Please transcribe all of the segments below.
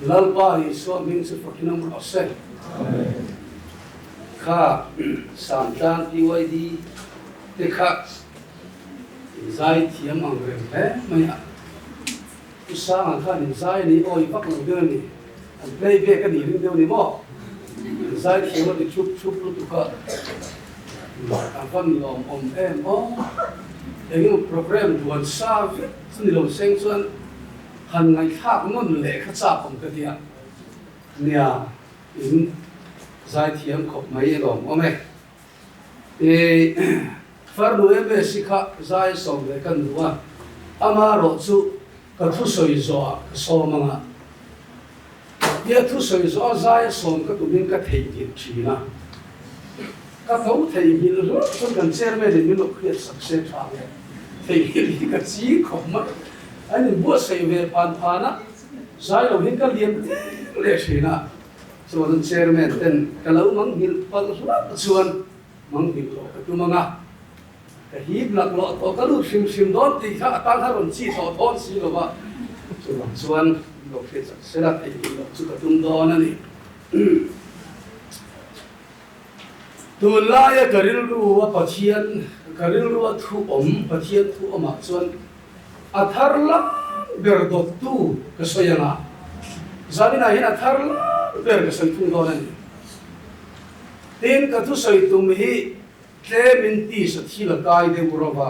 lalpa hi so ming se fortinam ose kha santan PYD te kha zai thiam ang rem he maya usang kha ni zai ni oi pak lo de ni an play be ka ni ring de ni mo zai thiam ni chup chup lu tu ka an fan lom em o engin program duan sa sun lo seng chuan han ngai thak ngon le kha cha pom ka dia nia in zai thiam khop mai lom ome far nu em sikha zai som le kan nuwa ama ro chu ka thu soi zo so manga ye thu soi zo zai som ka tumin ka thei ti thina ka thau thei mil ro chon kan cher me le mil khriat sak se tha le thei hi ka chi khop ma anh bua say về pan phana sai lo hin ka liam le thina so an chairman ten kalau mang hil pal chuan mang hil lo ka tu manga ka hi blak lo to ka lu sim don ti tha ta tha ron chi so thon si lo ba chuan lo fe sak se la ti lo chu ka tum don ani tu la ya karil ru wa pathian karil ru thu pathian thu ama chuan atharla berdot tu kesoyanga zamina hin atharla ber kesoy tung donan tin ka tu soy tum hi tle minti sa thila kai de burova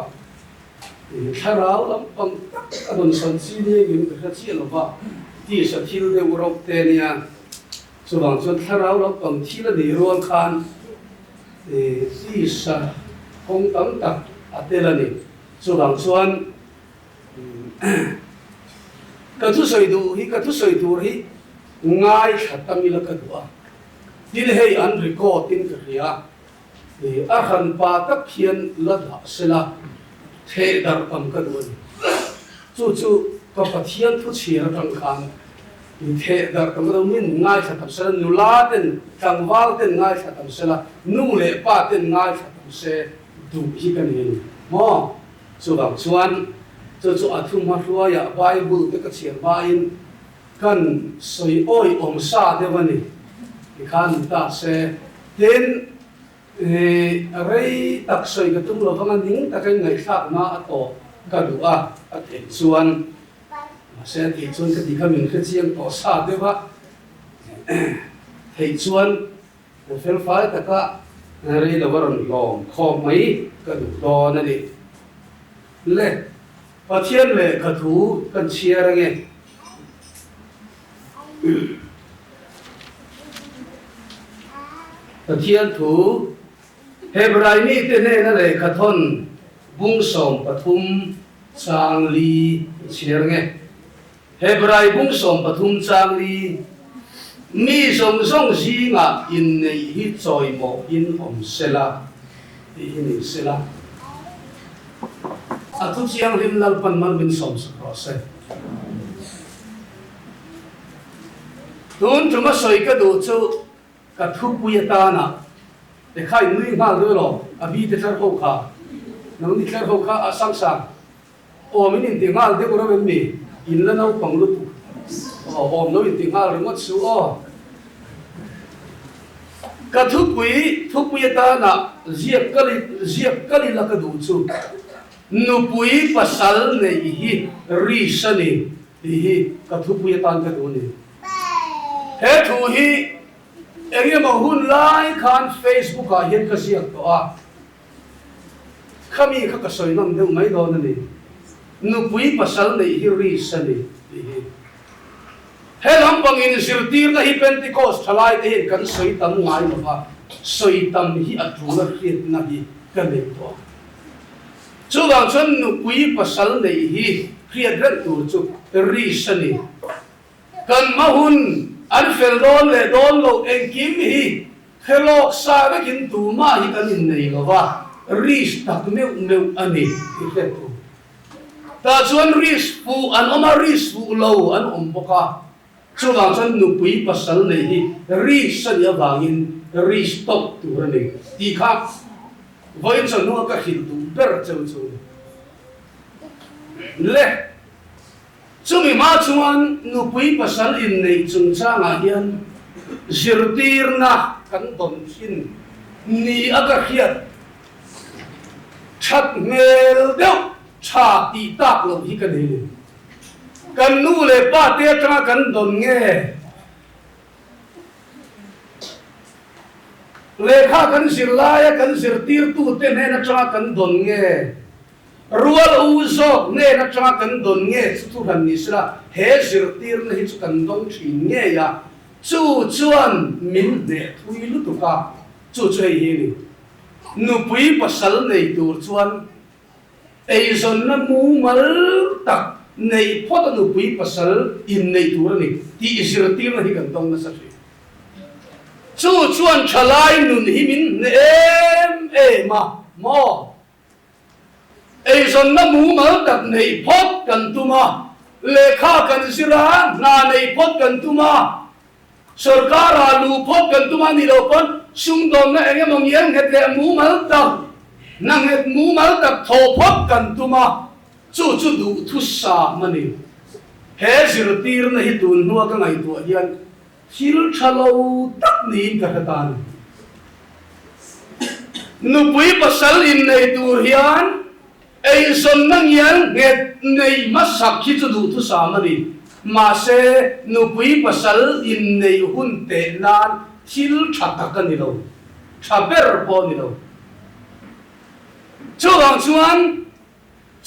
tharau lam pang tak adon san chi ne gin ka chi lo ba ti sa thil de burov te nia chuwang chuan tharau lam pang thila de ron khan ti sa hong tam tak atelani chuwang chuan ka thu soi du hi ngai khatami la ka duwa tin hei an record tin ka ria a khan pa tak khian la da sela the dar pam ka duwa chu ka pathian thu chhia tang khan the dar ka do min ngai khatam sela nula ten tangwal ten ngai khatam sela nu le pa ten ngai khatam se du hi kan ni mo chuwang chuan cho athum ma ruwa ya bible te ka chian ba in kan soi oi om sa de wani khan ta se ten rei tak soi ka tum lo wanga ning ta kai ngai thak ma ato ka du a the chuan ma se ti chuan ka di ka min kha chiang to sa de ba thei chuan fel fa ta ka rei lo waron lom khom mai ka du do na ni le pathian le ka thu kan chia range pathian thu hebrai ni te ne na le ka thon bung som pathum chang li chia range hebrai bung som pathum chang li mi som song si nga in nei hi choi mo in om sela ti ni sela athu chiang rim lal pan man min som sa process tun chuma soi ka do chu ka thu puya ta na te khai nui ngal do lo abi te thar ko kha no ni thar ko kha asang sang o min in te ngal de ko ro mi in la no pang lu o om no in te ngal ri ngot su o ka thu puya ta na ziak kali la ka du chu nupui pasal ne hi risani hi ka thu pui tan ka du ni he thu hi enge ma hun lai khan Facebook a hian ka siak to a khami kha ka soi nam deu mai do na ni nupui pasal ne hi risani hi he lam pang in sirtir na hi Pentecost thalai te kan soi tam ngai ma ba soi tam hi atu na khit na hi ka ne to chuwang chuan nupui pasal nei hi khriat ran tur chu risani kan mahun an fel don le don lo engkim hi khelok sa ga kin tu ma hi kan in nei lo wa ris tak meu ani hi fe tu ta chuan ris pu an oma ris pu lo an om boka chuwang chuan nupui pasal nei hi risani awangin ris tok tu ran nei ti kha voin so no ka hin tu ber chau chu le chumi ma chuan nu pui pasal in nei chung changa hian zirtir na kan don hin ni aga hiat chat mel deuh cha ti tak lo hi kan hi kan nu le pa te tanga kan don nge lekha kan sirlaya kan sirtir tu te ne na tanga kan don nge rual uzo ne na tanga kan don nge tu han ni sra he sirtir na hi chu kan don thin nge ya chu chuan min de thui lu tu ka chu chu hi ni nu pui pasal nei tur chuan ei zon na mu mal tak nei phot nu pui pasal in nei tur ni ti sirtir na hi kan dong na sa chu chuan thalai nun hi min em ma mo ei zon na mu mal tak nei phot kan tuma lekha kan sira na nei phot kan tuma sarkara lu phot kan tuma ni lo kon sung dom na enge mong yang het le mu mal tak nang het mu mal tak tho phot kan tuma chu chu du thu sa mani he zir tir na hi tun nuwa ka ngai tu hian hil thalo tak ni ka hatan nu pui pasal in nei tur hian ei son nang yang het nei masak hi chu du thu sa mani ma se nu pui pasal in nei hun te nan hil thatak ka ni lo thaber po ni lo chu wang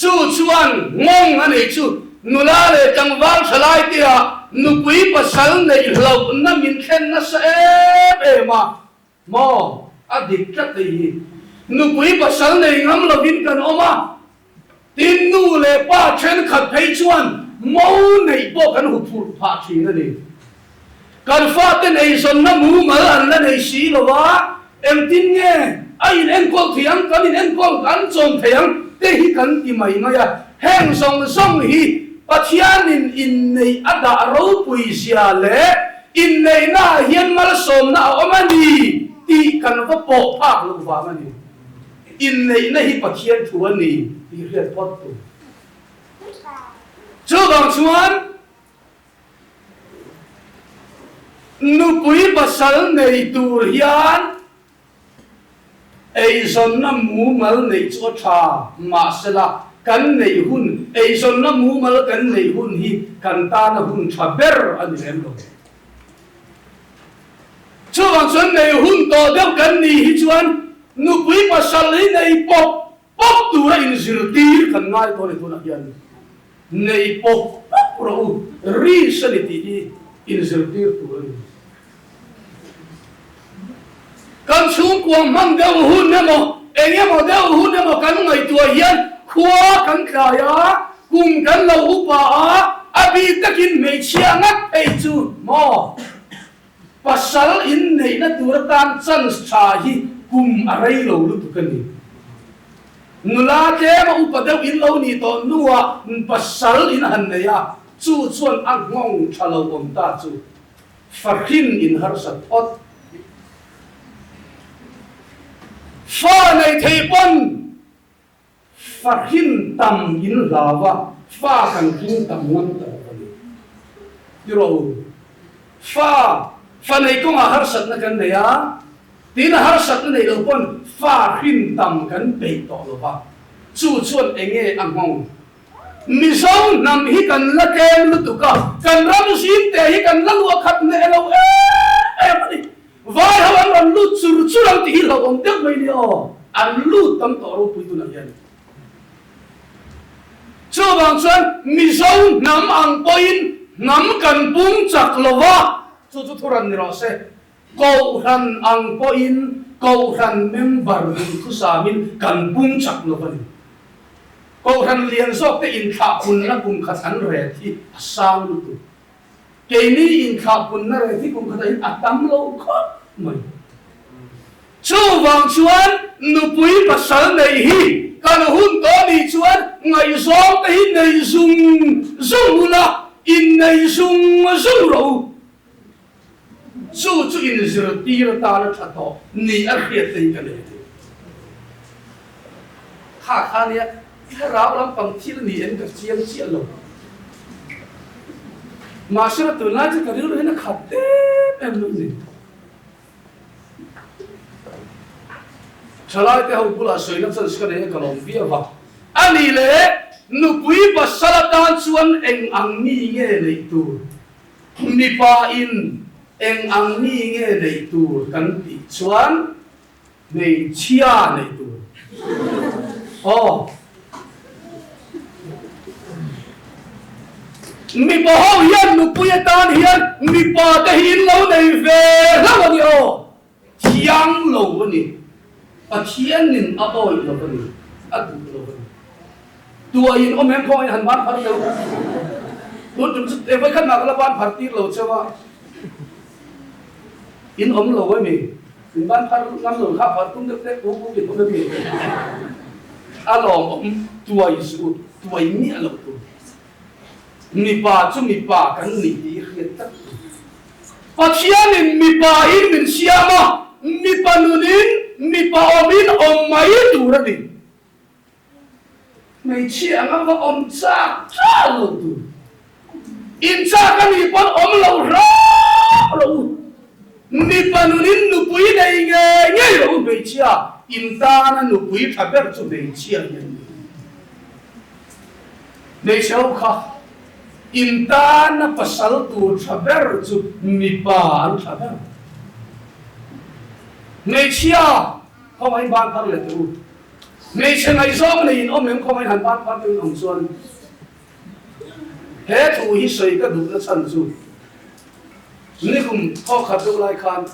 chuan ngong ani chu nula le tangwal thalai tia nu pui pasal nei lo na min khen na sa ma mo adik tat hi nu pui pasal nei ngam lo bin kan oma tin nu le pa chen khat phei chuan mo nei po kan hu phur pha thi na ni kan fa te nei son na mu mal an na nei si lo wa em tin nge ai en kol thiang kan en kol kan chom thiang te hi kan ti mai ma ya heng song song hi pathian in nei ada ro pui sia le in nei na hian mal som na omani ti kan va po phak lu wa ma ni in nei na hi pathian thu ani ti riat pot tu chu bang chuan nu pui pasal nei tur hian ei zon na mu mal nei chu tha ma sela kan nei hun ei zon na mu mal kan nei hun hi kan ta na hun thaber ani lem lo chu bang chuan nei hun to deuh kan ni hi chuan nu pui pasal nei pop pop tu ra in zir tir kan ngai to le tu na hian nei pop ro ri saniti in zir tir tu ra kan chung kuang mang deuh hun ne mo enge mo deuh hun ne mo kan ngai tu hian khua kan kaya kum kan lo upa abi takin me chiangat ei chu mo pasal in nei na tur tan chan cha hi kum arai lo lu tu kan ni nula te ma upa deuh in lo ni to nuwa pasal in han ne ya chu chuan ang ngong thalo om ta chu fakhin in har sat ot fa nei thei pon fakhin tam in lawa fa kan hin tam ngam ta ni ro fa nei ko har sat na kan ne ya tin har sat nei lo pon fa hin tam kan pe to lo ba chu chuan enge ang ngong mi song nam hi kan la kem lu tu ka kan ram sin te hi kan la lu khat ne lo mani vai hawan ran lu chur churam ti lo om tek mai ni o an lu tam to ro pui tu na hian chu bang chuan mi song nam ang poin nam kan pung chak lo wa chu chu thuran ni ro se ko ran ang poin ko ran member khu sa min kan pung chak lo ba ni ko ran lian sok te in kha kun na kum kha san re thi asang lu tu ke ni in kha kun na re thi kum kha in atam lo kho mai chu wang chuan nu pui pasal nei hi kan hun to ni chuan ngai som te hi nei sung la in nei sung ro chu chu in zir tir ta la tha to ni a khiat te kan ni kha nia rau lam pang thil ni en ka chiam chi lo mà sẽ là từ nay chỉ cả đứa nó khát em luôn gì trả lại cái hậu quả soi nó chân sẽ cái này cái lòng vía vào anh đi lẽ nụ quý và salatan chuan eng ang mi nghe này tu mi pa in eng ang mi nghe này tu kan ti chuan này chia này tu oh mi pa ho hian nụ quý tan hian mi pa te hin lo này về lắm anh ô chiang lo anh à thiên nín à oi lo anh à du lo tua in om hem khoi han ban phar lo tu tum te vai khan na la ban phar ti lo chawa in om lo wai mi in ban phar ngam lo kha phar tum te ku ku ki tum mi a long om tua isu tua mi lo tu mi pa chu mi pa kan ni ti khiat tak pa chian in mi pa in min siama mi pa nunin mi pa omin om mai tu ra ni mấy chị em có ông cha cha lâu tu, in cha cái gì con ông lâu lâu, mi pa nunin nụ quý này nghe nghe lâu mấy chị à, in ta nó nụ quý phải biết cho mấy chị à nhân, mấy cháu khác, in ta nó pasal tu phải biết cho mi pa anh phải biết, mấy chị à, không ai ban phát lại tu. Mấy chuyện này xong này ông em không ai hành bắt bắt được ông xuân hết thù hi sợi cái đủ nó sẵn rồi nên cũng khó khăn được lại khan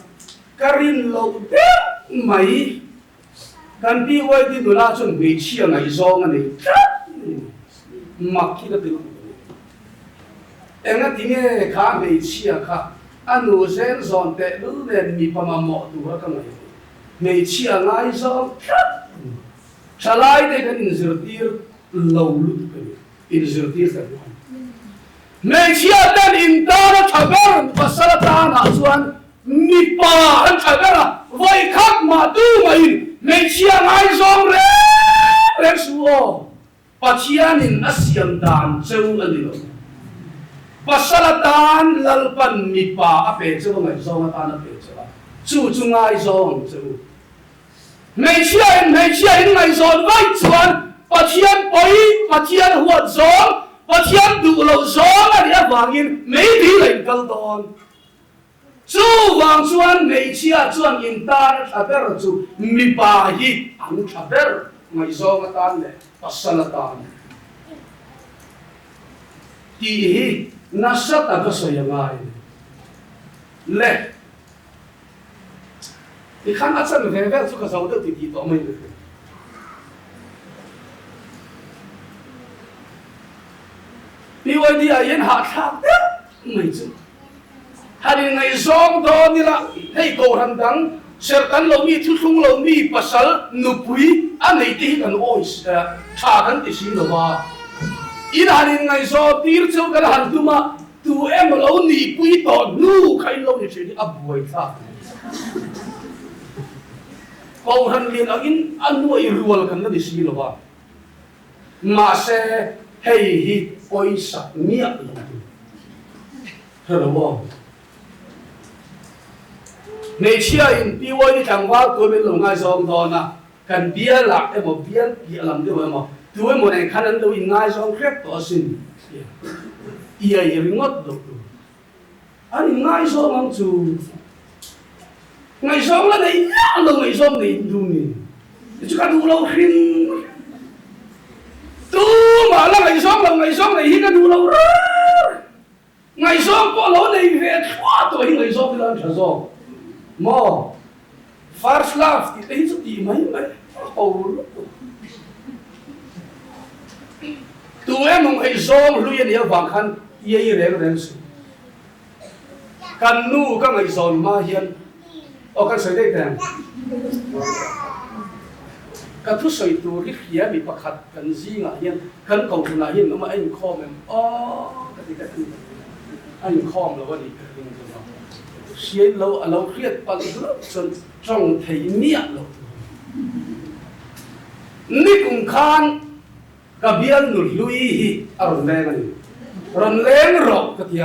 karin lâu đẹp mấy cần đi quay đi đồ la chuẩn bị chia này xong này mặc khi nó được em nói tiếng nghe khá bị chia khá anh nuôi sen giòn tệ lú lên mi pa mà mọ tụ cái này mấy chia ngay xong Salai te kan inzirtir lâu lut kan inzirtir kan mấy chia tên intara chaber pasalatan asuan nipa an chabera vai khak ma tu mai mấy chia ngai zong re suo pachianin asiam dan cheu anilo pasalatan lalpan nipa ape cheu ngai zong atan ape cheu chu ngai zong cheu mấy chia ngày giòn vai chuan và thiên bấy và thiên huột gió và thiên đủ lầu gió là địa vàng in mấy tí lệnh câu đòn chú vàng chuan mấy chia chuan in ta nó thà bер chú mi ba hi ăn thà ber ngày gió mà tan này và sala tan thì hi nasa ta có soi ngai lệ thì khán ắt chân về về chú cả sáu được thì tỏ mình được đi quay đi yên hạ tháp mấy chứ hai đứa ngày giông đó đi là hay cầu hành đắng sẽ cắn lâu mi thu thung lâu mi pasal nụ quý anh ấy thì cần ôi trả cắn thì xin rồi mà ít hai đứa ngày giông tiệt châu cái hành tu mà tu em lâu nị quý tỏ nu khai lâu thì chuyện đi ấp bùi ta cầu hành liền ở in ăn nuôi ruột cần nó đi xí rồi mà sẽ hay hi oi sạch miệng rồi đúng không? Này chia in đi oi đi thằng hoa tôi bên lòng ngay xong thôi nè cần bia lạc em một bia làm được mà tôi một ngày khăn ăn đâu in ngay xong khép đó xin ia ia ngót được anh ngay xong ông chủ ngày sống là đấy nhá là ngày sống này đủ nè chứ cả đủ lâu khinh tu mà là ngày sống này hít cả đủ lâu rồi ngày sống có lỗ này về thoát tuổi ngày sống thì làm sao mò first love thì thấy chút gì mấy hầu tu em mong ngày sống lui đi vàng khăn ye cái đấy cần nu các ngày sống mà hiện ở cái sợi dây đèn, cái thuốc sợi tu cái khía bị bắt khát cần gì ngã hiên, cần cầu là hiên nó mà anh khom em, cái anh khom là cái gì cái gì đó, xuyên lâu khía bắt được chân trong thấy miệng rồi, ní cùng khan cái biên nụ lui hi, ở lên này, rồi lên rồi cái gì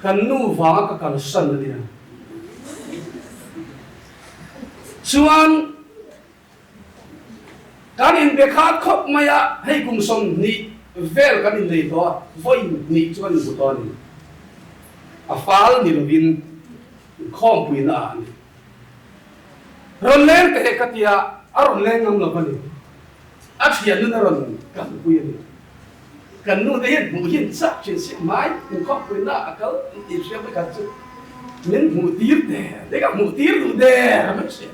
kan nu vanga ka kan san dia chuan kan in be khat khop maya hei kum som ni vel kan in nei to voi ni chuan bu to ni a fal ni lovin khom puin a ni ron len te katia aron len ngam lo pani a thian nu na ron kan puin kan nu de mu hin sa chin si mai in khom puin a kal i sia be ka chu min mu tir de ka mu tir du de ma se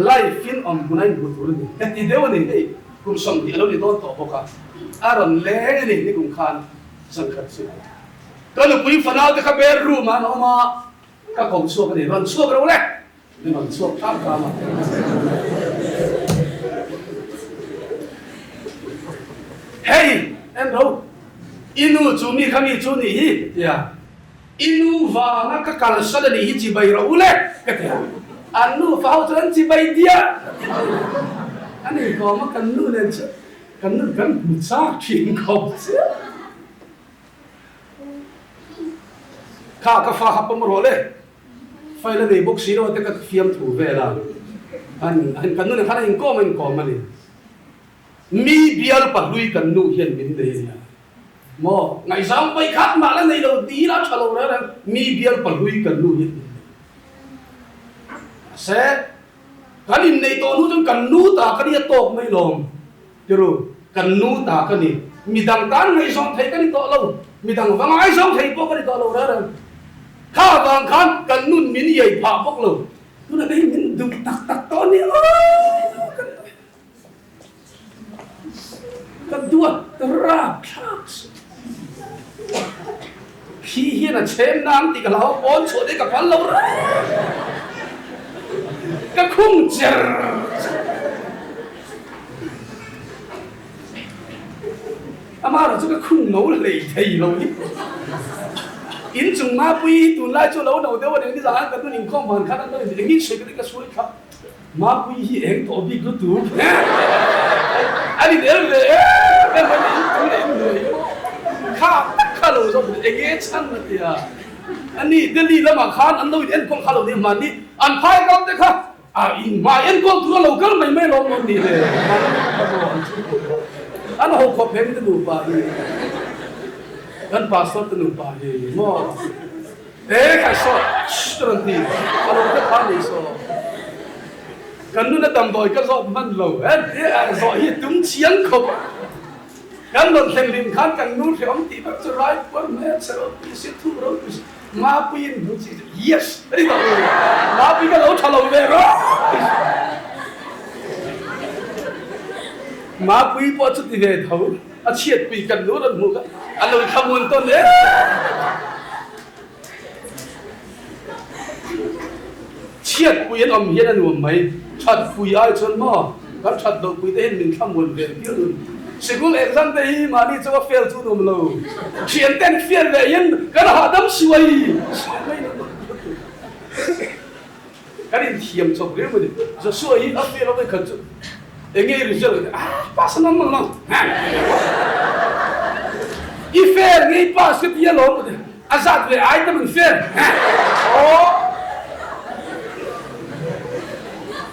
life in on bunai bu tur ni ti de woni ei kum som ti lo ni don to boka aron le ni kum khan sang khat siก็เลยคุยฝันเอาแต่ข้าเบรูมาเนาะมาก็คงชั่วกันเลยรันชั่วกันเลยนี่มันชั่วข้ามกามาเฮ้ยเอ็นเราอินูจูมีขมีจูนี่เดียอินูว่านักการสัตว์นี่จีบไปเราเลยก็เดียอันนูฟ้าจนจีบไปเดียอันนี้ก็มากันนูเนี่ยกันนูกันบุษาชิงเขาเสียข้าก็ฟ้าขับมาโรเลยไฟละในบุกสีเราแต่ก็เฟียมถูเวลาอันกันนู่นข้าเองก็มันก็มันนี่มีเบียร์ปัดลุยกันนู่นเห็นมินเดียมอไงซ้ำไปขัดมาแล้วในเราดีแล้วชะลอแล้วมีเบียร์ปัดลุยกันนู่นเห็นเสร็จกันในตัวนู้นจนกันนู่นตากันเนี่ยตกไม่ลงจะรู้กันนู่นตากันนี่มีดังตันไงซ้ำไทยกันนี่ตกเรามีดังฟังไงซ้ำไทยพวกกันนี่ตกเราแล้วข้าบางครั้งกันนุ่นมินใหญ่ผ่าพวกเราดูนะได้มินดูตักตอนนี้กันตัวตราบชักพี่เฮียน่ะเชนน้ำติกับเราปอนโฉดได้กับพันเราก็คุ้มเจออามาเราจะก็คุ้มโน้เลยไทยเรานี่อินจุงมาปุยตุนไล่จู่เราเดี๋ยววันนี้จะหากันตัวหนึ่งข้อมันขนาดนั้นอย่างนี้ช่วยกันก็ช่วยครับมาปุยเองตัวบิ๊กตัวอันนี้เดี๋ยวเลยเป็นวันนี้ตัวเองเลยข้าเราจะเองชั้นนะที่อันนี้เดี๋ยวนี้เรามาข้านอันนู้นเอ็นกองข้าเราเนี่ยมันนี่อันพายกันเลยครับอินมาเอ็นกองตัวเราก็ไม่ลงมันนี่เลยอันหกขบเพลงจะดูป่ะกันพาสต์นุ่มไปมั่วใครสอนตรงนี้เราจะพานี่สอนกันนู่นน่ะตั้งบ่อยก็สอนมันเราสอนที่ตุ้งเชียงเขากันโดนเส้นลิ้นขันกันนู่นเรื่องที่แบบจะไล่คนแม่เสือพิเศษทุกเรื่องมาปีนดูสิ yes ไอ้ตัวมาปีนก็เราทะเลาะเลยหรอมาปีนพอจุดที่เดียวอาเชียดปีกันนู่นนั่นหมู่กันอันนู้นขโมยต้นเนี่ยเชียดปีนอมเย็นอันนู้นไหมชัดปีไอ้ชนหม้อก็ชัดดอกปีเห็นหนึ่งขโมยเวียนเยอะเลยสิ่งที่เอ็กซัมเดย์มานี่จะว่าเฟลทุนมโลเขียนเต้นเฟลเลยยันกันหาดำสวยกันอินเทียมจบเรื่องมันจะสวยอัพเฟลเราไปขัดจุเอ็งเงี้ยรู้จักเลยภาษาน้ำมันอีเฟลงี้ภาษาที่ยาลงเลยอาซาดเลยไอ้แต่มันเฟลโอ้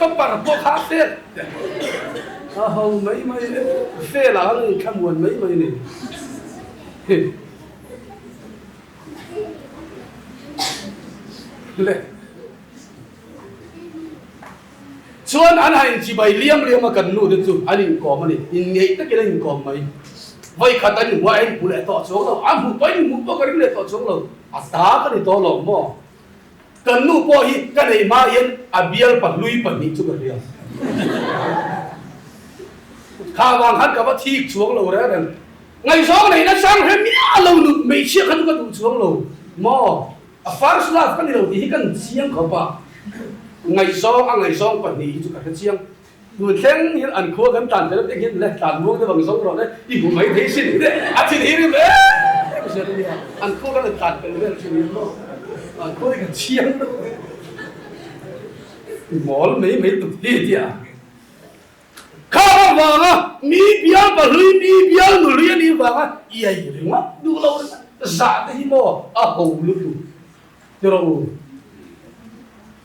ต้องปาร์พวกฮาเฟลไม่เฟลอะไรขมวนไม่เนี่ยเลยส่วนอันไหนจีบเลี้ยงมากันนู่นจุดอันนี้ก่อมันนี่อินเงี้ยตะกี้นี่ก่อไหมไว้ขัดอันนี้ว่าไอ้ผู้เล่ต่อช่วงเราผู้ไปผู้ปกติเล่ต่อช่วงเราตากันนี่ต่อเราหม้อกันนู่นพอฮีกันไอ้มาเย็นเบียร์ปัดลุยปัดนี่จุกันเดียวข้าวางหันกับว่าที่ช่วงเราแล้วนั่นไงสองไหนนะสร้างให้มีเราหนุนไม่เชื่อกันก็ดูช่วงเราหม้อฟาร์สลาฟกันนี่เราที่กันเสียงเขาปะไงสองปัดนี้จุกันเสียงดูแข็งเห็นอันโคกันตันแต่แล้วเห็นเลยตันม้วนแต่บางสองเราเนี่ยอีบุ๋มไม่ได้สิ้นเลยอาทิตย์นี้เลยไม่ใช่เลยอันโคกันตันแต่เรื่องชีวิตเราอันโคกันเสียงหมอไม่ตุที่เดียข้าวว่ามีเบียร์บะลุยมีเบียร์หนูเรียนนี่ว่าอีไอ้เรื่องดูเรา dạ thì mo hầu lu tu rồi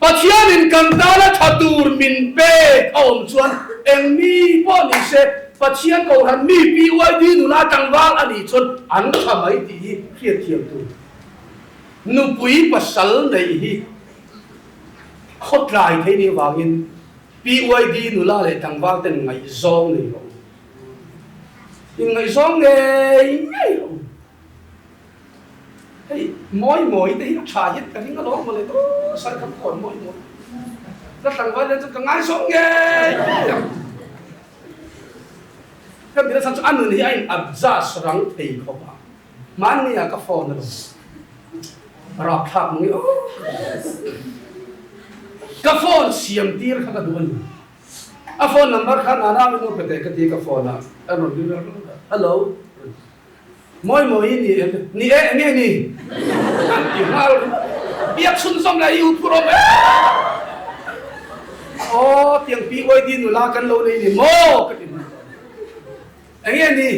Pathian in kan dala thatur min pe om chuan eng mi po ni se Pathian ko han mi BYD nu la tangwal ani chuan an thamai ti khiat thiam tu nu pui pasal nei hi khot lai thei ni wangin BYD nu la le tangwal ten ngai zong nei lo in ngai zong nei lo hey moi te hi tha hit ka ringa lo mo le to sar kham kon moi la tangwal le chu ka ngai zong nge kan bila san chu an ni ai abza sarang thei ko ba man ni ka phone lo ra khap ni ka phone siam tir kha ka duan a phone number kha na na no pe te ka ti ka phone na ano di hello moi ni ni an ti mal biak sun som la yu pro me oh tiang BYD nu la kan lo ni mo ka ti ni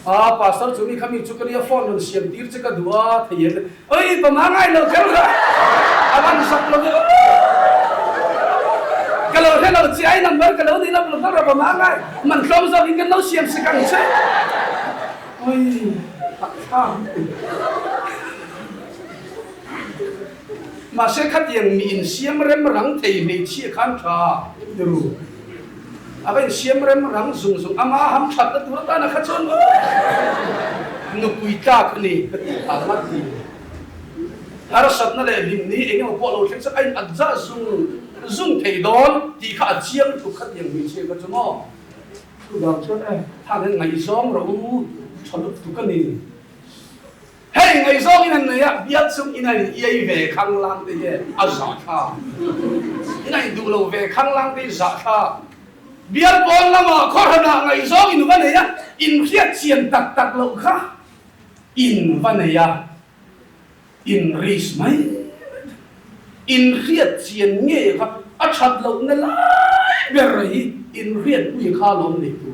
ha pastor chumi khami chukariya phone on siam tir che ka dua thien oi pamangai lo khel ra aban sak lo kalau hello chi ai number kalau ni lo ra pamangai man khom zo in kan lo siam se kan che oi mà sẽ khát tiền miền xiêm rem răng thì mình chia khăn trà được à bên xiêm rem răng dùng ama ham chặt cái tuổi ta là khát chôn nụ quỳ ta cái này à mắt gì à sát nó lại lim ní anh em bỏ lô chắc anh ăn ra dùng thầy đón thì khát chiêm tụ khát tiền mình chia cái chỗ mò tụ đào chôn này thằng này ngày giông rồi chọn tụ cái này hey ngày sau ini này ya biar sung ini ia về khang lang thế gì à giả tha ini đủ lâu về khang lang thế giả tha biar bon lama corona ngày sau ini cái này ya in khiết chiên tak lâu kha in cái này ya in ris mai in khiết chiên nghe kha à chặt lâu này lại biar rồi in khiết uy kha lom này tu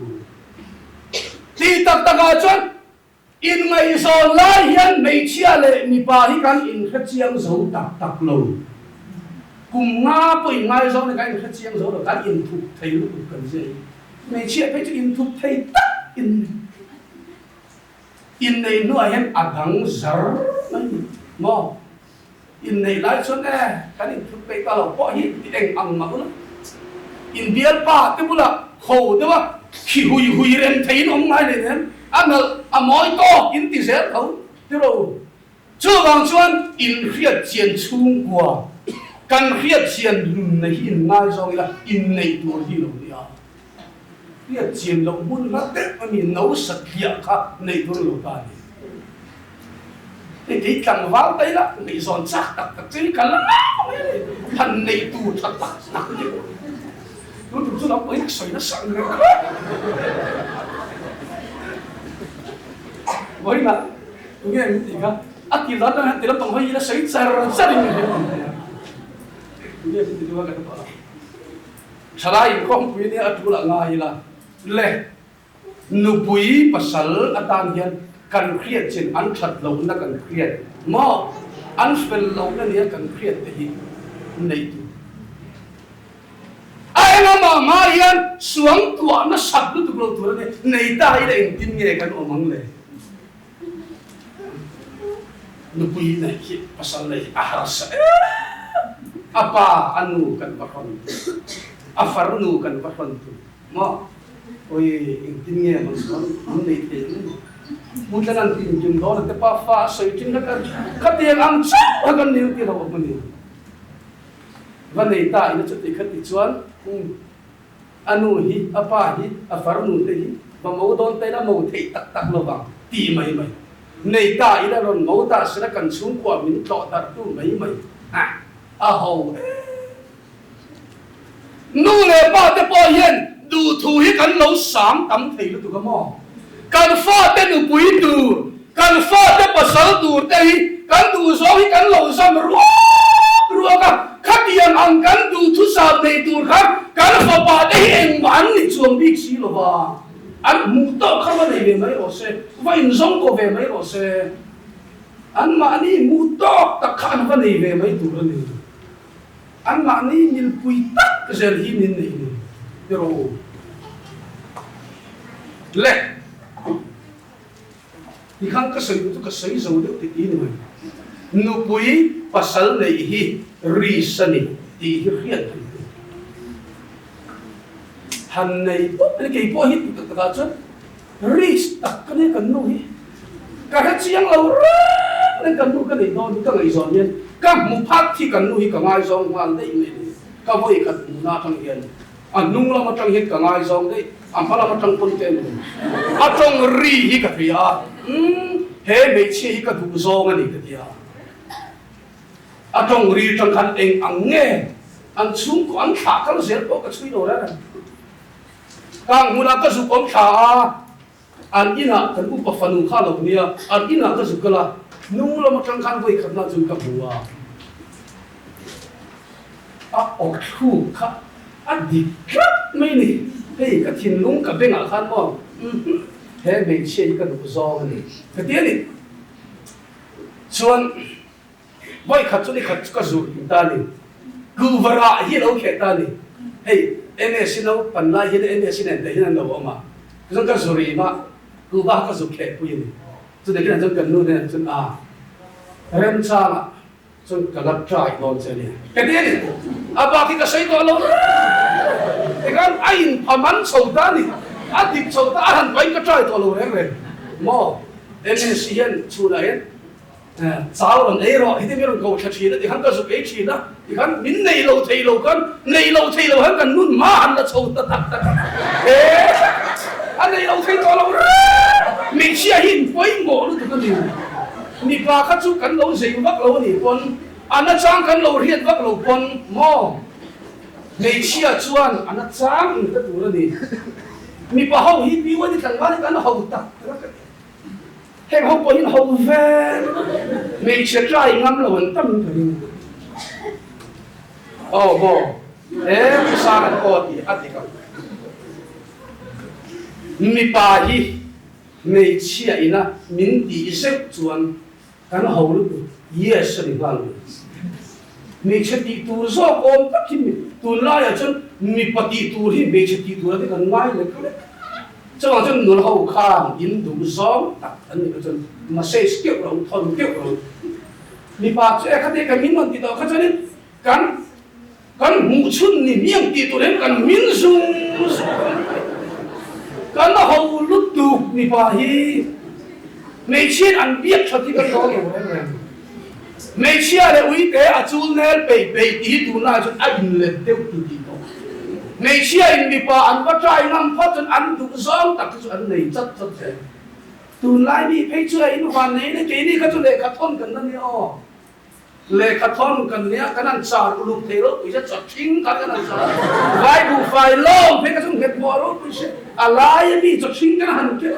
thì tak à chọn in ngày sau lai hiền mấy chia lệ mi ba hi kan in khát chiang dấu tak lâu cùng nga bồi ngày sau này kan in khát chiang dấu rồi kan in thục thấy lúc cần gì mấy chia phải in thục thấy tắc in này nuôi hiền agang zar mò in này lại cho nè kan in thục thấy ta lâu bỏ hi anh ăn mà luôn in biar pa thế bula khổ thế ba khi hui ren thấy nó ngay này nè anh à mỗi to in tỷ sẽ thấu thế rồi chưa bằng chuan in khiết chiến chung qua căn khiết chiến này in ngay rồi là in này tuổi đi rồi đi à khiết chiến lộng buôn lát tết mà mình nấu sạch hiệu khác này tuổi rồi ta đi thì càng vào đây là này giòn chắc đặc chứ cả lắm thằng này tuổi thật đặc nó tụi tôi đóng với sợi nó sợ người với mà tôi nghe gì cả ắt kỳ đó nó thì nó tổng hơi nó sấy gia đình người tôi nghe thì tôi cái đó salai không quý này ở chỗ là ngay là lệ nụ bùi pasal atan hiền cần khiết trên ăn thật lâu nó cần khiết mà ăn phần lâu nó này cần khiết thì này ai mà hiền xuống tuổi nó sập nó tụt lâu tuổi này ta ấy là tin nghe cái nó mắng lệ nupui na hit pasal na ahras apa anu kan bakon afarnu kan bakon tu mo oi intinge mon nei te mundanan tin jum do te pa fa so tin na kan khatiang am chu hagan niu ti ho mani van nei ta ina chu ti khati chuan anu hi apa hi afarnu te hi ma mo don te na mo thei tak lo bang ti mai này ta ý làron ngẫu ta sẽ cần xuống của mình trọ ta tu mấy à hầu nu lệ ba te po hiền đủ thu hi cần lâu sáng tắm thầy lúc tụi cái mò cần pha te đủ bùi đủ cần pha te pa sal đủ te hi cần đủ gió hi cần lâu sam rùa cả khát tiền ăn cần đủ thu sa te đủ khác cần pha ba te hi em bán ni chuông bị xí lo ba anh mu to không có này về mấy rồi xe vậy giống có về mấy rồi xe anh mà anh mu to tất cả nó này về mấy tụ này anh mà anh nhìn quy tắc cái gì hin này rồi lệ thì khang cái sấy dầu được thì đi này nụ quý pasal này hi reason thì hiện hành này cái kỳ po hit tất cả chứ reach tất cái này cần nuôi cả hết chiang lâu nên cần nuôi cái này thôi cái ngày giòn nhiên các mục phát thì cần nuôi cả ngày giòn hoàn đấy này các voi cần na thằng hiền nung là một thằng hiền cả ngày giòn đấy phải là một thằng quân tên trong ri hi cả phía he mấy chi hi cả đủ giòn này cái gì trong ri trong khăn anh nghe anh xuống của anh thả cái dễ có cái suy đồ đó càng mula cái dục ông thả anh ina cái bút bắp phanu khá lâu nia anh ina cái dục cái là nung là một trong khăn với khăn là dùng cái bùa ở khu khá đi rất mấy nè hey cái thiên lung cái bên ngã khăn mà hey mấy chi cái đủ gió này cái tiếng này chuan vậy khát cho đi khát cái dục ta này cứ vara hi lâu khét ta này hey em xin lâu phần lại hiện em xin này để hiện lâu mà cái cái zuri mà cứ vác cái dục khét bây giờ cho nên cái này cần nuôi này cho em cha mà cho cái lập trai còn thế này cái tiếng này bác thì cái xây to lâu cái anh phải mắn sầu ta này đi sầu ta hẳn phải cái trai to lâu đấy mà em xin hiện chú này giáo lần ấy rồi thì mình cầu chặt đó thì hắn có dục ấy chỉ đó thì hắn mình này lâu thấy lâu hắn cần nuốt má hắn là sâu tật anh này lâu thấy to lâu mình chia hin với ngộ nó cái điều mình ba khát chú cần lâu gì vắt lâu thì con anh nó trang cần lâu hiện vắt lâu con mò mình chia chuan anh nó trang cái thứ đó đi mình ba hậu hi biu thì thằng ba thì nó hậu tật em không có những hậu về mình sẽ trai ngắm là vẫn tâm thường bộ em sao anh có thì ăn thì không mi bà hi mình chia ina mình đi xếp chuan cái hậu lúc yes mình làm mình sẽ đi tu do con tất khi mình tu lại ở chân mình bắt đi tu thì mình sẽ đi tu là cái ngay là cái cho nên chân nụ hậu khang in đủ gió đặt anh cái chân mà xây kiểu rồi thon kiểu rồi mi bà sẽ khát cái miếng mình thì đó khát cho nên can mũ chun ni miếng thì tôi đến can miếng dung can nó hậu lúc tu mi bà hi mấy chuyện ăn biết cho thì cái đó nhiều đấy mấy chuyện là uy tế à chú nè bể tí tu na cho anh lên tiêu tu tí đó mấy chuyện mi bà ăn bắt trai ngắm phát cho ăn đủ gió đặt cho ăn này rất thế tu lại đi thấy chưa in hoàn này cái này cái chỗ lệ khát thon cầnนั่นเนี่ยlệ khát thon cầnเนี่ยcáiนั้นชาลูกเทโรกุจะจัดทิ้งกันนั้นชาไฟดูไฟล้อมเพื่อจะเห็นบัวรู้กุจะอะไรมีจัดทิ้งกันหันเกี่ย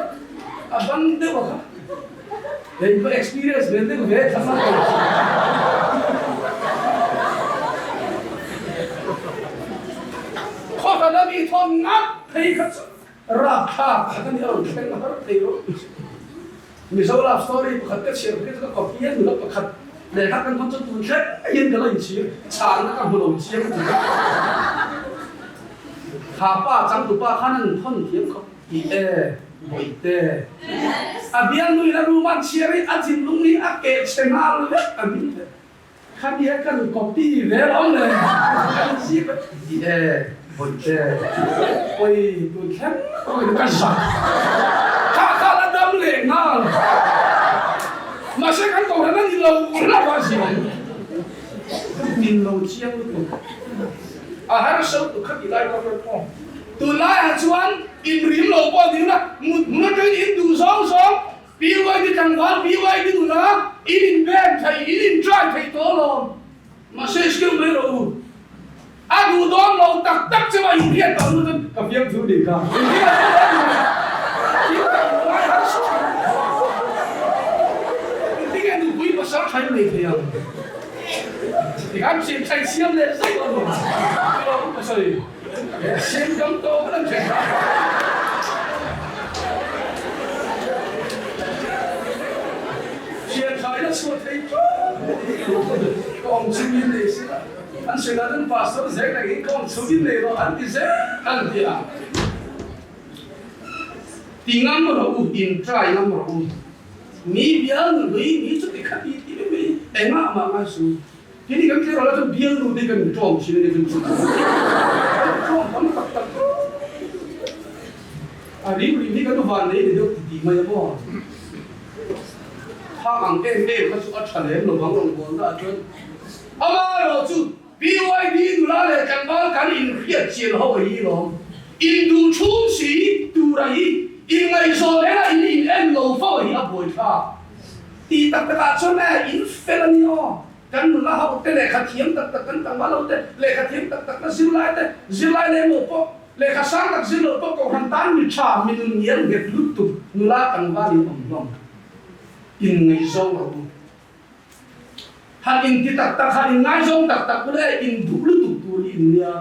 บันเดียวกันเห็นก็ experience เรื่องนี้ก็เวททั้งนั้นข้อนั้นมีทอนนักให้ขัดราคาขัดนี่เราแข่งกันเทโรมีสาวลาสตอรี่ประคัตเตอร์เชียร์ที่ก็คอปี้อยู่แล้วประคัตเลยครับกันคนจะตื่นเช้ายินกันเลยเชียร์ชาแล้วก็บุหรี่เชียร์กันข้าป้าจังตุป้าข้านั่นท่อนเทียมเขาอีบ่อยเต้เบียนนุ้ยแล้วรู้มันเชียร์อาจินลุงนี่อาเกตเชนาเลยมีข้ามีกันคอปี้เวลอนเลยเชียร์บ่อยเต้ไปดูแค่ไปดูกันสักข้าละดำเลยนะมาเช็คกันก่อนนะนี่เราละว่าสินี่เราเชียร์กันอาหารเช้าตุขัดอีไลก็เป็นพ่อตุไลชวนอินริมเราพอดีนะมุดกันอินดูสองปีไว้ที่จังหวัดปีไว้ที่ดูนะอินแบงไทยอินทรายไทยโตลงมาเช็คกันไม่รู้ดูดอนเราตักจะว่าอินเดียตอนนั้นกับยังถือดีกันsao thấy mình thì thì anh xem say xiêm lên say luôn rồi không có gì xem giống tô nó chuyện số thấy con chim in này xí anh sẽ nói đến pastor sẽ là cái con số in này rồi anh thì sẽ anh thì à thì ngắm mà đâu in trai ngắm mà đâu mi biang mi chút cái khác đi mi em mà số cái này cái rồi là cho biang rồi thì cái trộm xí này cái trộm không tập tập à đi cái nó vào đấy để được thì mà bao hàng em nó chú ở trần em nó vắng lòng buồn ra chứ ama rồi chú BYD đủ là để chẳng bao cái in phía trên họ ấy rồi in đủ chung sĩ đủ là in ngày sau đấy là in em lâu phao ấy áp bồi pha thì tất cả cho nên in phê là nhiều cái là họ cái lệ khát hiếm tất cái tăng bao lâu thế lệ khát hiếm tất nó giữ lại này một bộ lệ khát sáng tất giữ lại bộ cầu hành tán như trà mình nghiền việt lút tụt như là tăng bao đi ẩm in ngày sau rồi hạt in thì tắc hạt in ngay sau tắc cái này in đủ lút tụt tụt in nha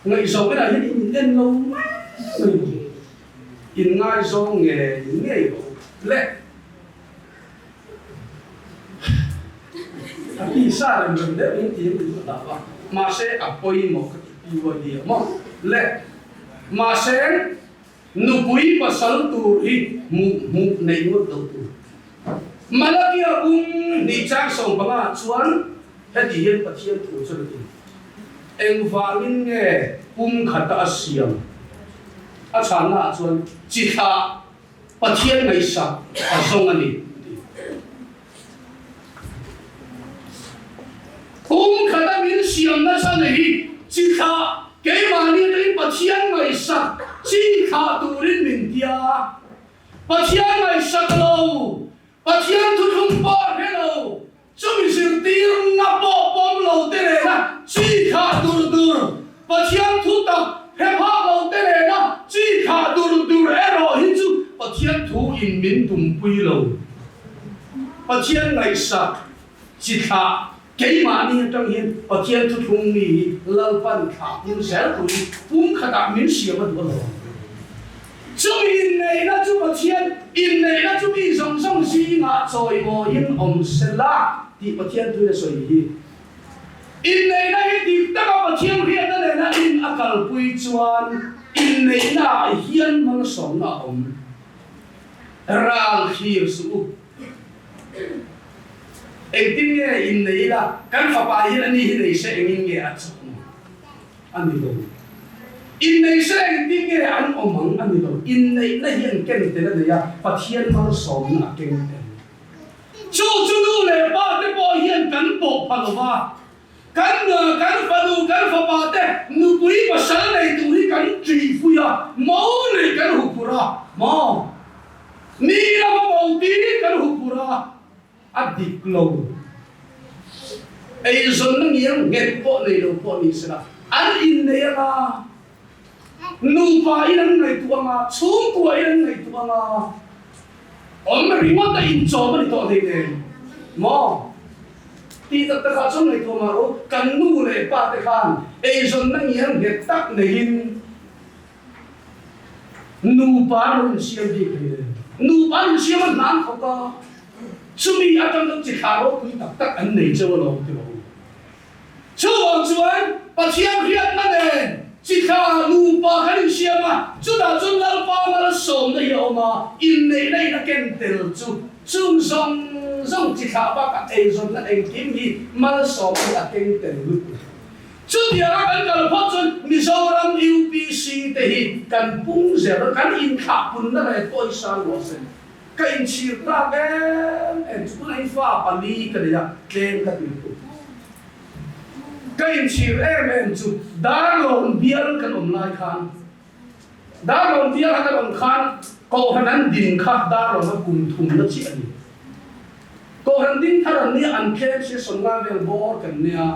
ngày sau cái này in lâu in ngay sau nghề lệ thì sao là mình để những tiếng của chúng ta mà sẽ apply một cái idea mà lệ mà sẽ nụ bụi và sắn tu hi mu này một đầu tu mà là kia đi trang sông bằng chuan hết đi hết bắt hiện tu cho được em vangin nghe khata siam achana chuan chỉ thà bắt hiện ngày sa sông anh đi khata min siam na sa nei chỉ thà cái mà đi đến bắt hiện ngày sa chỉ thà tu rin min tia bắt hiện ngày sa lâu bắt hiện tu không bỏ hello chúng mình sẽ tìm ngập bỏ bom lâu thế này na chỉ thà tu bắt hiện tu tập hẹp hop lâu thế này na chỉ thà tu error hin chu bắt hiện tu in min tum pui lâu bắt hiện ngày sa chỉ thà cái mà đi trong hiện bắt hiện tu thung ni lâu pan thà in sẽ tu khata min siam mà tu chúng in này nó chúng bắt hiện in này nó chúng in song si ngã trôi ngồi in sela thì bắt hiện tu là soi hi in này nó thì tất cả bắt hiện hiện đó này nó in akal pui chuan in này là hiền mang sống là rang khir su em tin nghe in này là cái pháp bài hiền anh hiền này sẽ in nghe anh đi đâu in này sẽ anh tin nghe anh mắng anh đi đâu in này là hiền kén thế là gì à phát hiện mang sống là kén chú nu này ba cái bộ hiền cán bộ phật hoa cán phật lu cán phật ba thế nu quý và sáng này tụi cán trì phu ya máu này cán hụt pura máu ni là máu tí cán hụt pura adik lâu ai dân nó nghiêng nghe bộ này đâu bộ này sẽ là anh in này là nu pa in này tua mà xuống tua in này tua mà ông mà remote ta in cho mà đi to thế này mò thì tất cả trong này tua mà rồi cần nu này ba cái khan ai dân nó nghiêng nghe tắc này in nu pa nó siêu gì cái nu pa nó siêu mà nán không có chúng mình ở trong đó chỉ khá lỗ quý tắc anh này cho nó thì bảo chú王主把天骗那呢只看路把看你些嘛就打中了把那手的有嘛因内内那跟得住上只看把个 A 中那 A 经济嘛手那跟得就第二个跑准你说让 UBC 的跟崩些了跟因卡崩那来对上我身cái in chìa ra em chúng anh pha bản lý cái này lên cái điều cái in chìa em chúng đã lồng biếng cái lồng lai khan đã lồng biếng cái lồng khan câu hắn ăn đình khác đã lồng nó cùng thùng nó chỉ anh câu hắn đình thằng anh ăn kem sẽ sống ra về bò cái này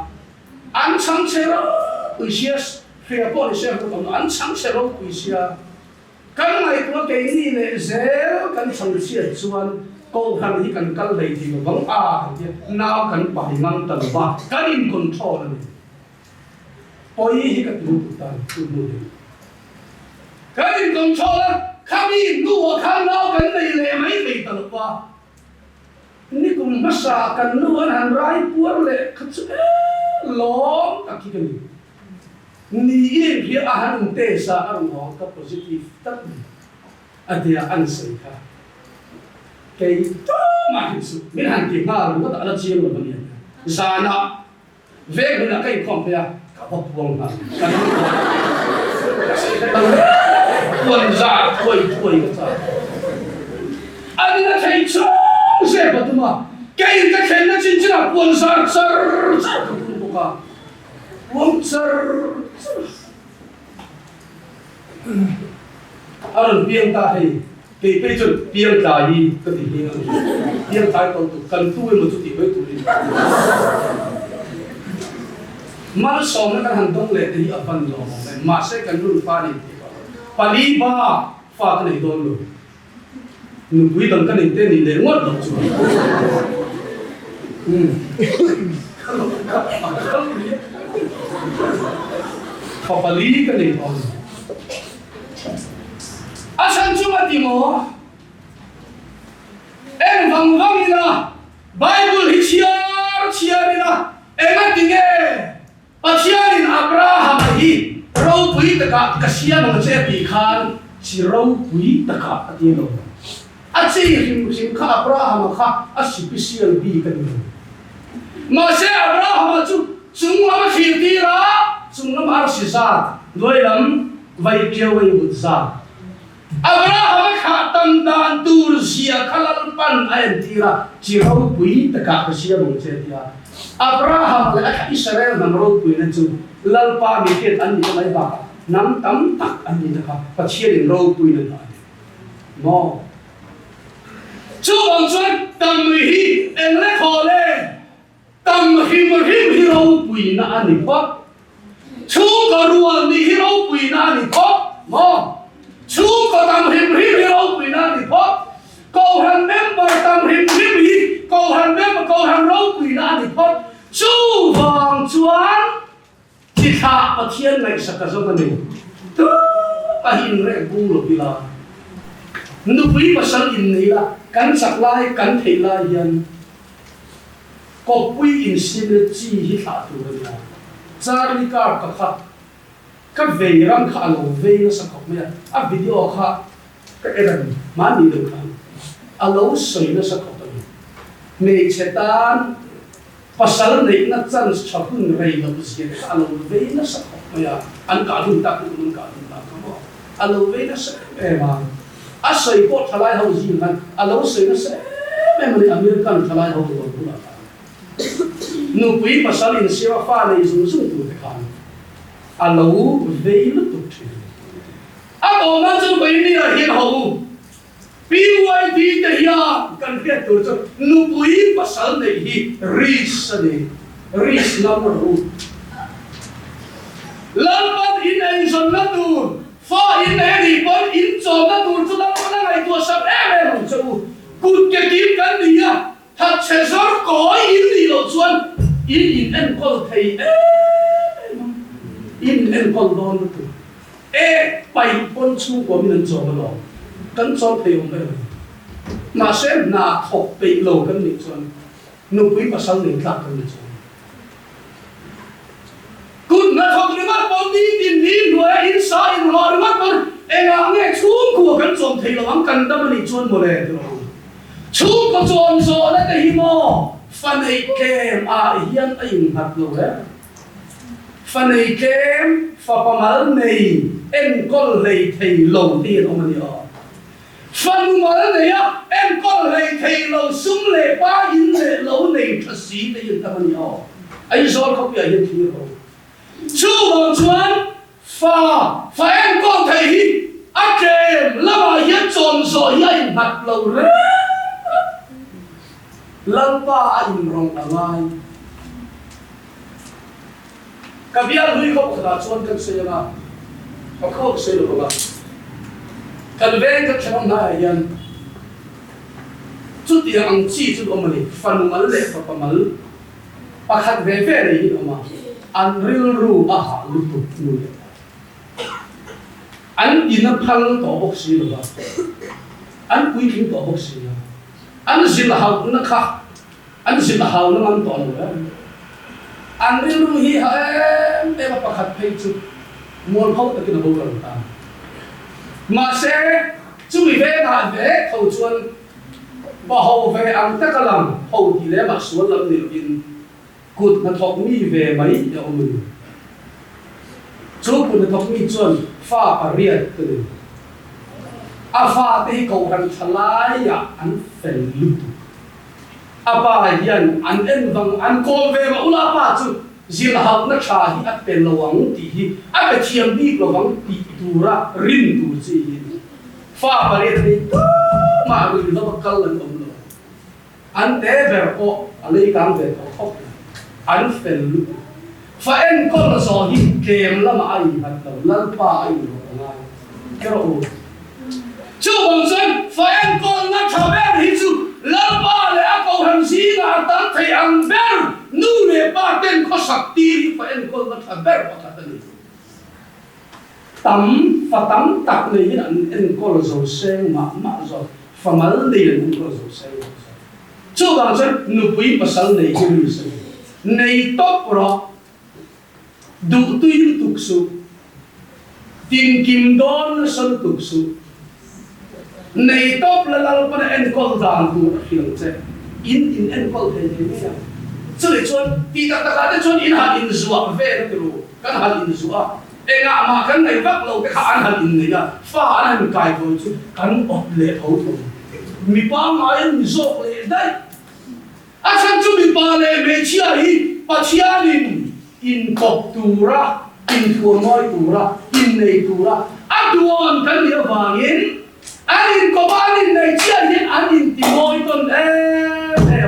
ăn sáng chế đó ui xia phê bò thì sẽ không ăn sáng chế đó ui xia cái này tôi cái gì này dễ cái thằng xia chuan câu thằng thì cần cái này thì nó vẫn nào cần bài ngang tầng ba cái in control này ôi cái tụi cái in control là khám in nu khám nào cái này lệ mấy tỷ tầng ba ni kum masa kan nu an han rai puar le khatsu long takikani ni in hi a han te sa ang ho ka positive tak adia an sai ka cái mà hình sự miễn hàng tiền nga nó đã là chiêm rồi mình già nọ về mình là cái không phải cả bọc buông mà quần già tuổi cái sao anh đã thấy chó dễ mà đúng không cái thấy nó chính là quần già cũng có quần già anh biếng ta hay cái bây giờ biếng ta đi cái gì hết biếng ta còn tụ cần tuổi mà tụ thì mới tụ đi mà sống nó cần hành động lệ thì ở phần đó mà sẽ cần luôn pha đi pha đi ba pha cái này thôi luôn nụ quý tầm cái này tên này để ngót đầu chuột họ pha lý cái này thôi asan cuma timo em vang vang ina Bible hi chiar ina em atinge pachiarin Abraham hi rau pui taka kasia no che ti khan chi rau pui taka atino achi him kha Abraham kha asipisial bi kan ma se Abraham chu chungma khi ti ra chungma ar si sa loi lam vai keu vai butsa Abraham kha tam dan tur sia khalal pan ayan tira chirau pui taka kasia no che tia Abraham la Israel nam ro pui na chu lalpa mi ket an ni mai ba nam tam tak an ni ka pachian ro pui na ta mo chu bang chuan tam hi en le khole tam hi ro pui na ani pa chu ka ruan ni hi ro pui na ani pa mo chú có tam hiểm hiểm đâu quỷ na thì thoát câu hàng member tam hiểm hiểm hi câu hàng member câu hàng đâu quỷ na thì thoát chú vàng chuan thì thà ở thiên này sẽ có gì này tu ta hình rẽ bu rồi bila nu quý mà sáng in này là cắn sạc lai cắn thấy lai yên có quý in xin chi hi thà tu rồi là Charlie Car cả khát các về răng khá lâu về nó sẽ không mấy video khá các cái này mà đi được khá lâu sợi nó sẽ không được mấy chế tan pasal này nó chân chọc hưng rầy lâu gì khá lâu về nó sẽ không mấy anh cả luôn ta không không lâu về nó sẽ mà sợi cốt thay lại hậu gì mà lâu sợi nó sẽ mấy người American thay lại hậu rồi cũng là nụ quý pasal in siêu pha này dùng tụ khá lâu về nó tụt còn nó chưa về đi là hiện hậu BYD thì cần thiết tổ chức nụ quý pasal này hi risk number one lawan in anh son nó tụt pha in anh thì vẫn in chọn nó tụt cho nó ngày tua sắp em không chịu cút cái kiếm cái gì à thật sẽ rất có in đi lộ xuân in em có thấy in en con don tu pai pon chu ko min cho ma lo kan cho pe um pe ma se na thok pe lo kan ni chon nu pui pa sang ni tla kan ni chon kun na thok ni ma pon ni tin ni no in sa in lo ma pon nga nge chu ko kan chon thei lo am kan da ma ni chon mo le do chu ko chon so na te hi mo fan ei kem a hian a in hat lo le phần này kem pha pamal này em con lấy thầy lầu tiền ông này phần mà này á em con lấy thầy lầu súng lệ ba in lệ lầu này thật sĩ để yên tâm này anh rồi không biết hiện gì không chú bằng chuan pha em con thầy á kem là mà hiện tròn rồi anh mặt lầu rẽ lần ba anh rong ai cái việc lui không có chọn cái gì mà không có cái gì đâu mà cái việc cái chuyện này anh chút tiền ăn chi chút ông này phần mà lệ phần mà à khác về về này mà anh real ru à hả lúc tụt nuôi anh đi nó phăng tổ bốc xí rồi anh quý kính tổ bốc xí an zil hau na kha an zil hau na man ton wa an rin lu hi ha em pakhat phei chu mol phau ta kin bo ran ta ma se chu ve na ve khâu chuan ba hau ve ang ta kalam hau ti le ma sual lam ni in kut na thok mi ve mai ya omun chu kun na thok mi chuan fa pariat tu a fa te ko ran thalai ya an fel lu apa yan an en vang an ko ve ma ula pa chu zil hau na tha hi at pen lawang ti hi a be thiam bi lawang ti tura rin tu chi fa pariat ni ma ru lo kal lan om lo an te ver ko alei kang ve ko an fel lu fa en ko la so hi kem la ma ai hat lo lal pa ai lo nga kero chu bang san fa en ko na tha ber hi chu lal pa le a ko han si na ta thai ang ber nu le pa ten ko sak ti fa en ko na tha ber pa ta ni tam fa tam tak le yin an en ko la so seng ma so fa mal le en ko so seng chu bang san nu pui pasal nei hi ni se nei top ro du tu yin tuk su tin kim don san tuk su nei top la lal pa en kol dan tu hiang che in en kol the ni ya chu le chon ti ta ta ta chon in ha in zuwa ve na tu kan ha in zuwa e nga ma kan nei vak lo ka an ha in ni ya fa an kai ko chu kan op le tho tu mi pa ma en zo le dai a chan chu mi pa le me chia hi pa chia nin in kop tura in thua moi tura in nei tura a duon kan ni awangin anin ko anin nei chia hi anin ti moi ton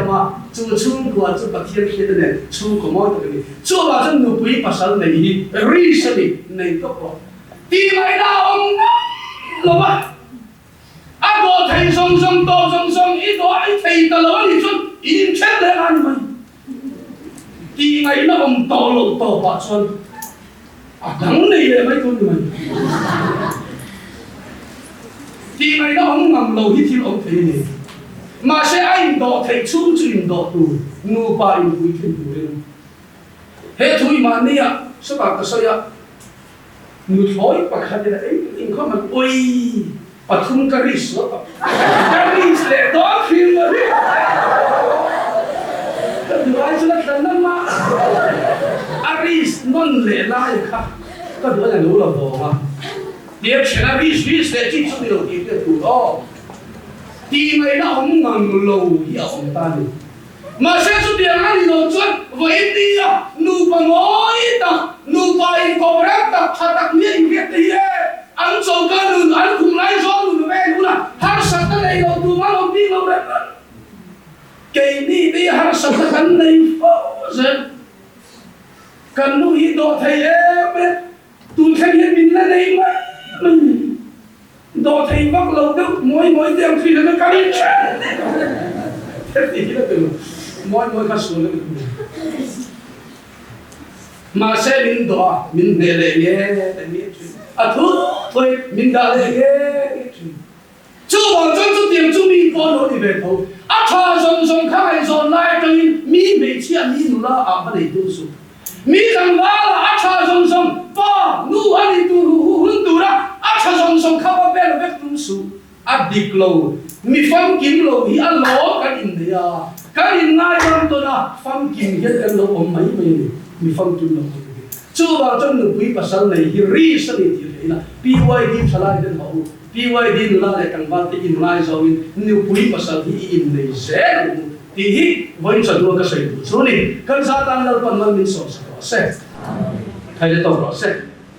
ma chu chung ko chu pathian hi de chu ko moi to ni chu ba chan nu pui pasal nei hi ri sa ni nei to ko ti mai da ong lo ba a go thai song song to song song i do ai thai ta lo ni chun in chen le an mai ti ngai na om to lo to pa chon a dang nei le mai tu ni mai ti ngai na om ngam lo hi thil om thei ni ma se ai do thei chung chin do tu nu pa in hui thin tu ren he thui ma ni ya so ba ka so ya nu thoi pa kha de ai in ko man oi pathum ka ri so ka ri le do phim ma ri ai cho nó tận năm mà Aris non lệ lại khác các đứa là đủ là vô mà điệp chuyện Aris để chỉ số điều kiện để đủ đó thì mày nó không ngần lâu hiểu ông ta đi mà sẽ số tiền ăn đồ chuyện với đi à nu bằng ngói ta nu bay cầu rác ta thật đặc biệt việc gì ăn sầu cá lươn ăn cùng lái gió lươn về luôn à hắn sạch tới đây đâu tụi nó không đi đâu đấy cái này đi hàng sạch khăn này phô dân cần nuôi hi đồ thầy em tụi thầy hiện mình là đây mà mình đồ thầy vác lâu đức mỗi đêm khi nó cá đi chết thế thì nó từ mỗi cá số nó mà sẽ mình đồ mình để lệ nghe à thôi mình đã lệ nghe chú bảo cho chú tiền chú mi con nó đi về thôi à thà xong khai xong lại cái mi mấy chia mi nó là à bắt đầu tu sửa mi rằng là à thà xong ba nu anh đi tu hun tu ra à thà xong khai ba bên là bên tu sửa à đi lâu mi phăng kim lâu hi à lố cái in đấy à cái in ngay trong tôi là phăng kim hết cái lâu ông mấy mi phăng kim lâu chú bảo cho người quý bà sao này hi ri sao này thì thế là BYD trả lại đến hậu BYD là để càng văn thì in lại rồi nếu quý bà sao thì in này sẽ thì hi vẫn sẽ luôn cái sự số này cần gia tăng là phần mình sổ sẽ hay là tổng sẽ